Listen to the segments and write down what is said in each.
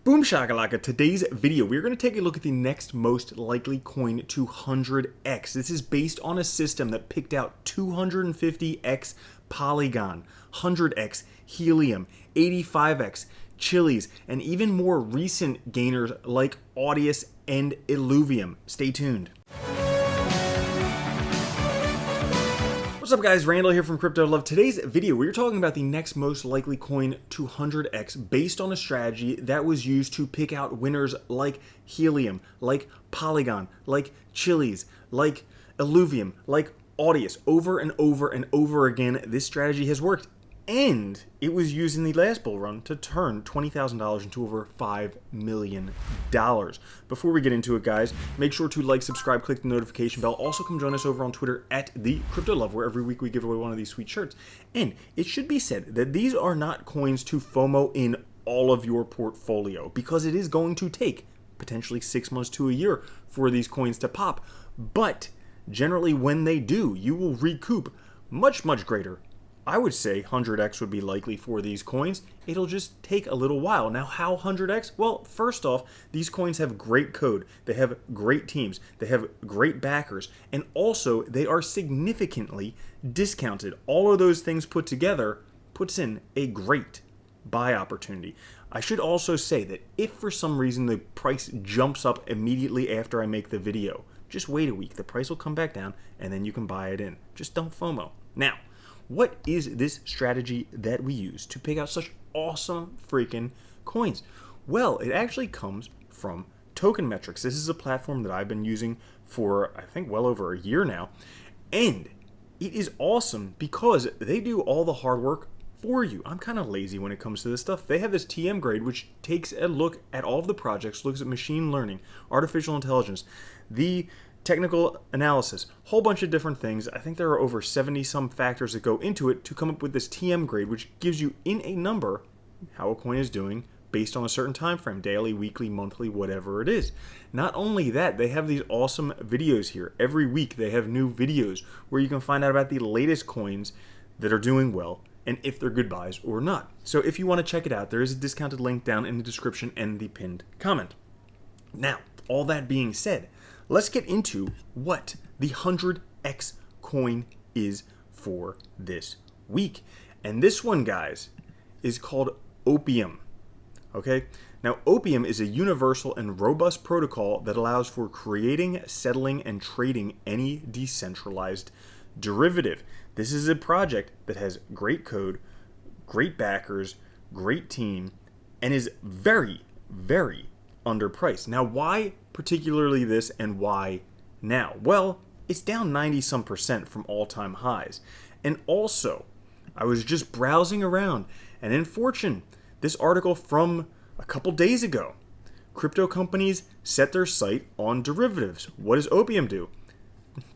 Boom shakalaka, today's video, we're going to take a look at the next most likely coin to 100x. This is based on a system that picked out 250x Polygon, 100x Helium, 85x Chiliz, and even more recent gainers like Audius and Illuvium. Stay tuned. What's up guys, Randall here from Crypto Love. Today's video, we're talking about the next most likely coin to 100x based on a strategy that was used to pick out winners like Helium, like Polygon, like Chiliz, like Illuvium, like Audius. Over and over and over again, this strategy has worked. And it was used in the last bull run to turn $20,000 into over $5 million. Before we get into it, guys, make sure to like, subscribe, click the notification bell. Also, come join us over on Twitter at the Crypto Love, where every week we give away one of these sweet shirts. And it should be said that these are not coins to FOMO in all of your portfolio, because it is going to take potentially 6 months to a year for these coins to pop. But generally, when they do, you will recoup much greater. I would say 100x would be likely for these coins. It'll just take a little while. Now, how 100x? Well, first off, these coins have great code. They have great teams. They have great backers. And also, they are significantly discounted. All of those things put together puts in a great buy opportunity. I should also say that if for some reason the price jumps up immediately after I make the video, just wait a week. The price will come back down and then you can buy it in. Just don't FOMO. Now, what is this strategy that we use to pick out such awesome freaking coins? Well, it actually comes from Token Metrics. This is a platform that I've been using for, I think, well over a year now. And it is awesome because they do all the hard work for you. I'm kind of lazy when it comes to this stuff. They have this TM grade, which takes a look at all of the projects, looks at machine learning, artificial intelligence, the technical analysis, whole bunch of different things. I think there are over 70 some factors that go into it to come up with this TM grade, which gives you in a number how a coin is doing based on a certain time frame, daily, weekly, monthly, whatever it is. Not only that, they have these awesome videos here. Every week they have new videos where you can find out about the latest coins that are doing well and if they're good buys or not. So if you want to check it out, there is a discounted link down in the description and the pinned comment. Now, all that being said, let's get into what the 100x coin is for this week. And this one, guys, is called Opium. Okay? Now, Opium is a universal and robust protocol that allows for creating, settling, and trading any decentralized derivative. This is a project that has great code, great backers, great team, and is very underpriced. Now, why particularly this and why now? Well, it's down 90% from all-time highs. And also, I was just browsing around, and in Fortune, this article from a couple days ago, crypto companies set their sight on derivatives. What does Opium do?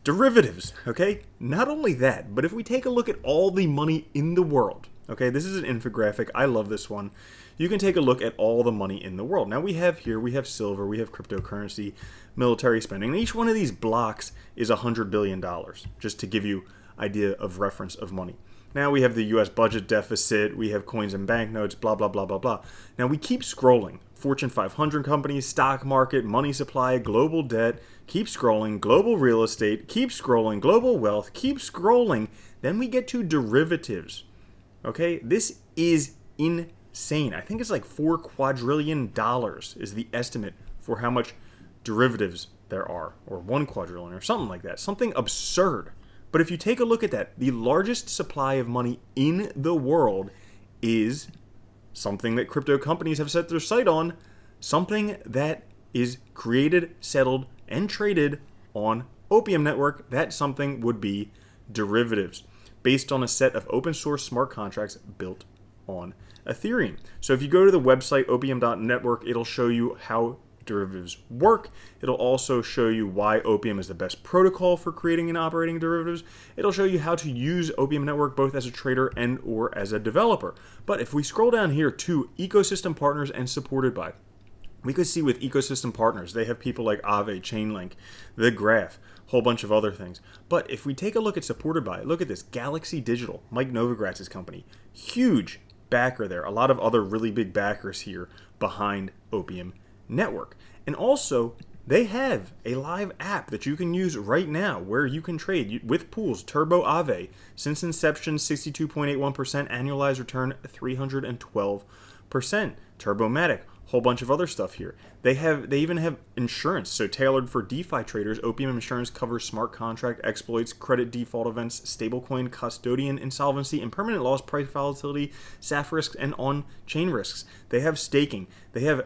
Derivatives, okay? Not only that, but if we take a look at all the money in the world, okay, this is an infographic. I love this one. You can take a look at all the money in the world. Now we have silver, we have cryptocurrency, military spending. And each one of these blocks is $100 billion, just to give you idea of reference of money. Now we have the US budget deficit, we have coins and banknotes, blah, blah, blah, blah, blah. Now we keep scrolling. Fortune 500 companies, stock market, money supply, global debt, keep scrolling, global real estate, keep scrolling, global wealth, keep scrolling. Then we get to derivatives. Okay, this is insane. I think it's like $4 quadrillion is the estimate for how much derivatives there are, or 1 quadrillion or something like that. Something absurd. But if you take a look at that, the largest supply of money in the world is something that crypto companies have set their sight on, something that is created, settled, and traded on Opium Network. That something would be derivatives, based on a set of open source smart contracts built on Ethereum. So if you go to the website opium.network, it'll show you how derivatives work. It'll also show you why Opium is the best protocol for creating and operating derivatives. It'll show you how to use Opium Network both as a trader and or as a developer. But if we scroll down here to ecosystem partners and supported by, we could see with ecosystem partners, they have people like Aave, Chainlink, The Graph, whole bunch of other things. But if we take a look at supported by, look at this, Galaxy Digital, Mike Novogratz's company, huge backer there. A lot of other really big backers here. behind Opium Network. And also, they have a live app that you can use right now where you can trade with pools. Turbo Ave, since inception, 62.81%, annualized return 312%. Turbomatic, whole bunch of other stuff here. They even have insurance, so tailored for DeFi traders. Opium Insurance covers smart contract exploits, credit default events, stablecoin custodian insolvency, impermanent loss, price volatility, SAF risks, and on-chain risks. They have staking. They have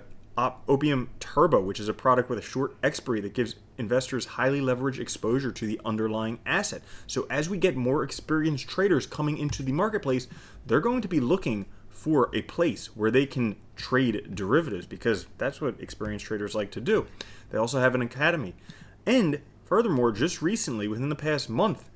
Opium Turbo, which is a product with a short expiry that gives investors highly leveraged exposure to the underlying asset. So as we get more experienced traders coming into the marketplace, they're going to be looking for a place where they can trade derivatives, because that's what experienced traders like to do. They also have an academy. And furthermore, just recently, within the past month,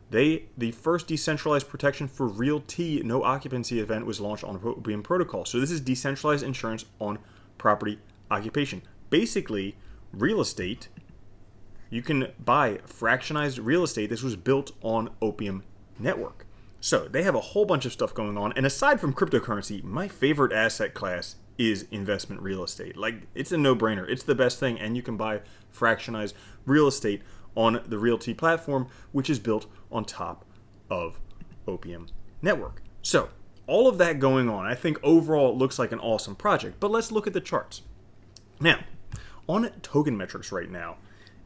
the first decentralized protection for realty no occupancy event was launched on Opium Protocol. So this is decentralized insurance on property occupation. Basically, real estate, you can buy fractionized real estate. This was built on Opium Network. So they have a whole bunch of stuff going on. And aside from cryptocurrency, my favorite asset class is investment real estate. Like, it's a no-brainer. It's the best thing. And you can buy fractionized real estate on the realty platform, which is built on top of Opium Network. So all of that going on, I think overall it looks like an awesome project. But let's look at the charts. Now, on token metrics right now,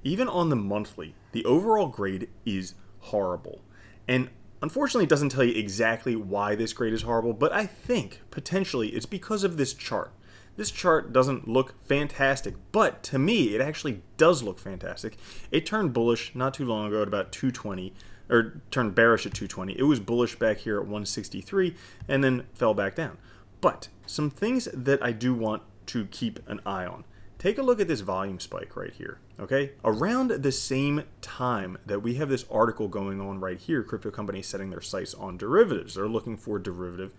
even on the monthly, the overall grade is horrible. And unfortunately, it doesn't tell you exactly why this grade is horrible, but I think potentially it's because of this chart. This chart doesn't look fantastic, but to me, it actually does look fantastic. It turned bullish not too long ago at about 220, or turned bearish at 220. It was bullish back here at 163 and then fell back down. But some things that I do want to keep an eye on. Take a look at this volume spike right here, okay? Around the same time that we have this article going on right here, crypto companies setting their sights on derivatives. They're looking for derivative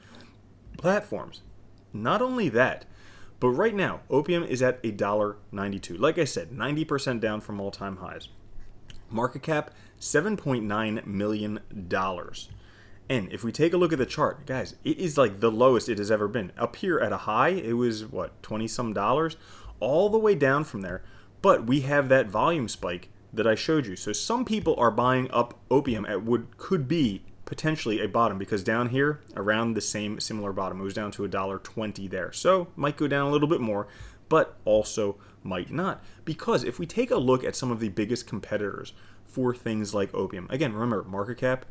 platforms. Not only that, but right now, Opium is at $1.92. Like I said, 90% down from all-time highs. Market cap, $7.9 million. And if we take a look at the chart, guys, it is like the lowest it has ever been. Up here at a high, it was, what, 20-some dollars? All the way down from there. But we have that volume spike that I showed you. So some people are buying up Opium at what could be potentially a bottom, because down here, around the similar bottom, it was down to $1.20 there. So might go down a little bit more, but also might not. Because if we take a look at some of the biggest competitors for things like Opium, again, remember, market cap,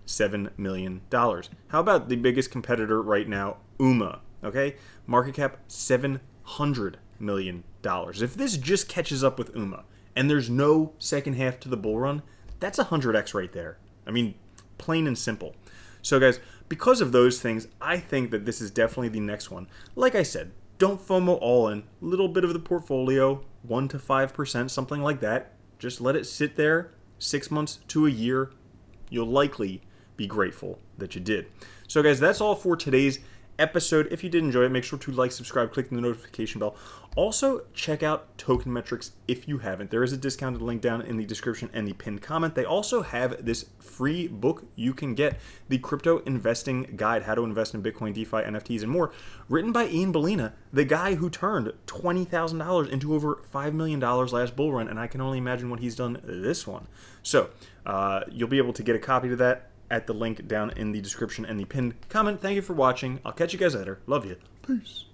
$7 million. How about the biggest competitor right now, UMA, okay? Market cap, $700 million. If this just catches up with UMA, and there's no second half to the bull run, that's 100x right there. I mean, plain and simple. So guys, because of those things, I think that this is definitely the next one. Like I said, don't FOMO all in. A little bit of the portfolio, 1 to 5%, something like that. Just let it sit there 6 months to a year. You'll likely be grateful that you did. So guys, that's all for today's episode. If you did enjoy it, make sure to like, subscribe, click the notification bell. Also, check out Token Metrics if you haven't. There is a discounted link down in the description and the pinned comment. They also have this free book you can get, the Crypto Investing Guide, How to Invest in Bitcoin, DeFi, NFTs, and More, written by Ian Bellina, the guy who turned $20,000 into over $5 million last bull run, and I can only imagine what he's done this one. So, you'll be able to get a copy to that at the link down in the description and the pinned comment. Thank you for watching. I'll catch you guys later. Love you. Peace.